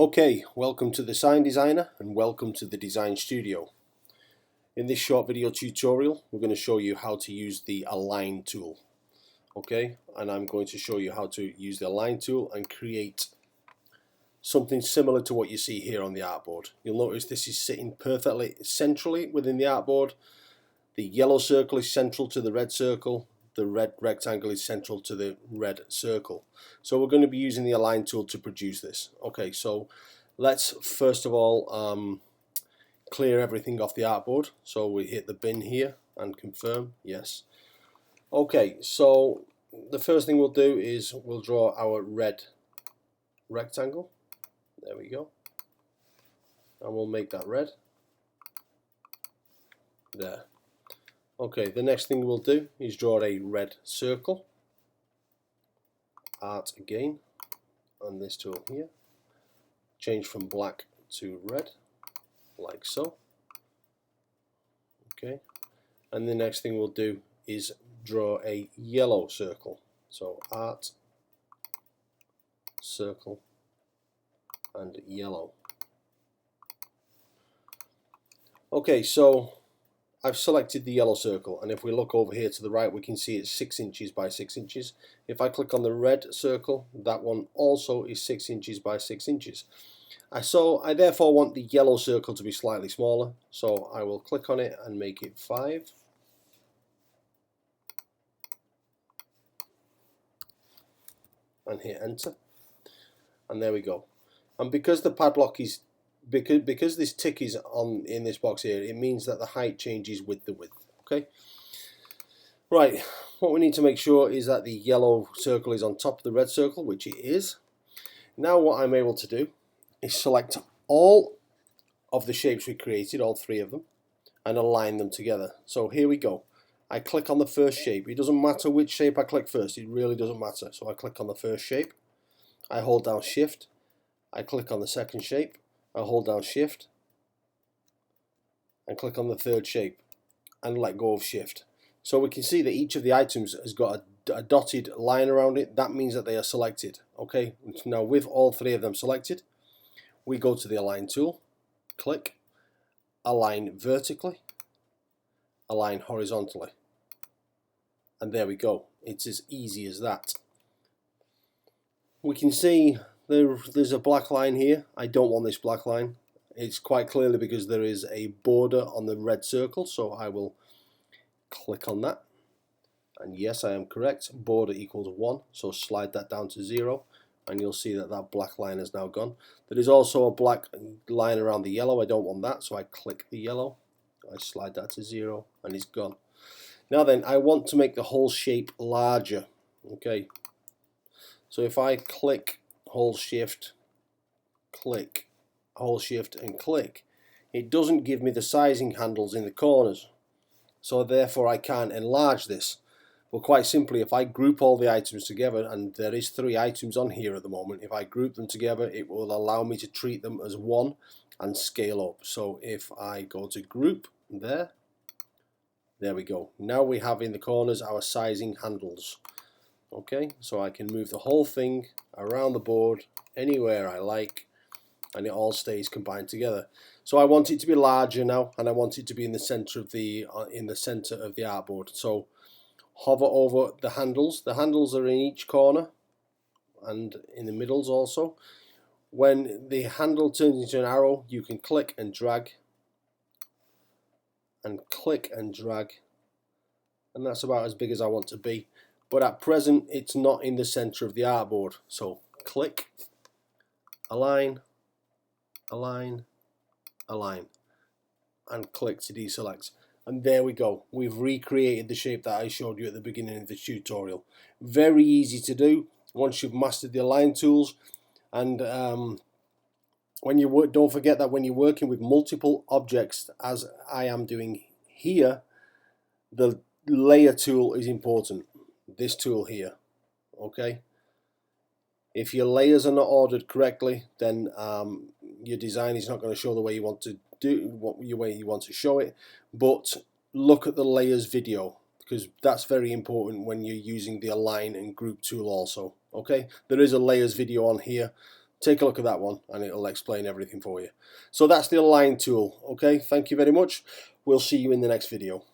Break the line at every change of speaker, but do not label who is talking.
Okay, welcome to the Sign Designer and welcome to the Design Studio. In this short video tutorial, we're going to show you how to use the Align tool. Okay, and I'm going to show you how to use the Align tool and create something similar to what you see here on the artboard. You'll notice this is sitting perfectly centrally within the artboard. The yellow circle is central to the red circle. The red rectangle is central to the red circle. So we're going to be using the Align tool to produce this. Okay, so let's first of all clear everything off the artboard. So we hit the bin here and confirm, yes. Okay, so the first thing we'll do is we'll draw our red rectangle. There we go. And we'll make that red. There. Okay, the next thing we'll do is draw a red circle. Art again, on this tool here. Change from black to red, like so. Okay, and the next thing we'll do is draw a yellow circle. So art, circle, and yellow. Okay, so I've selected the yellow circle, and if we look over here to the right, we can see it's 6 inches by 6 inches. If I click on the red circle, that one also is 6 inches by 6 inches. I therefore want the yellow circle to be slightly smaller, so I will click on it and make it 5. And hit enter. And there we go. And because the padlock is because this tick is on in this box here, it means that the height changes with the width. Okay, right, what we need to make sure is that the yellow circle is on top of the red circle, which it is. Now what I'm able to do is select all of the shapes we created, all 3 of them, and align them together. So here we go. I click on the first shape. It doesn't matter which shape I click first, it really doesn't matter. So I click on the first shape, I hold down shift, I click on the second shape, I hold down shift and click on the third shape and let go of shift. So we can see that each of the items has got a dotted line around it. That means that they are selected. Okay, now with all 3 of them selected, we go to the Align tool, click, align vertically, align horizontally, and there we go. It's as easy as that. We can see there's a black line here. I don't want this black line. It's quite clearly because there is a border on the red circle, so I will click on that. And yes, I am correct. Border equals 1, so slide that down to 0, and you'll see that that black line is now gone. There is also a black line around the yellow. I don't want that, so I click the yellow. I slide that to 0, and it's gone. Now then, I want to make the whole shape larger. Okay, so if I click, hold shift, click, hold shift and click, it doesn't give me the sizing handles in the corners, so therefore I can't enlarge this. But quite simply, if I group all the items together, and there is 3 items on here at the moment, if I group them together, it will allow me to treat them as one and scale up. So if I go to group, there we go. Now we have in the corners our sizing handles. Okay, so I can move the whole thing around the board anywhere I like, and it all stays combined together. So I want it to be larger now, and I want it to be in the center of the artboard. So hover over the handles. The handles are in each corner and in the middles also. When the handle turns into an arrow, you can click and drag and click and drag, and that's about as big as I want to be. But at present, it's not in the center of the artboard. So click, align, align, align, and click to deselect. And there we go. We've recreated the shape that I showed you at the beginning of the tutorial. Very easy to do once you've mastered the Align tools. And when you work, don't forget that when you're working with multiple objects, as I am doing here, the layer tool is important. This tool here. Okay, if your layers are not ordered correctly, then your design is not going to show the way you want to show it. But look at the layers video, because that's very important when you're using the Align and Group tool also. Okay, there is a layers video on here take a look at that one and it'll explain everything for you. So that's the align tool. Okay, thank you very much. We'll see you in the next video.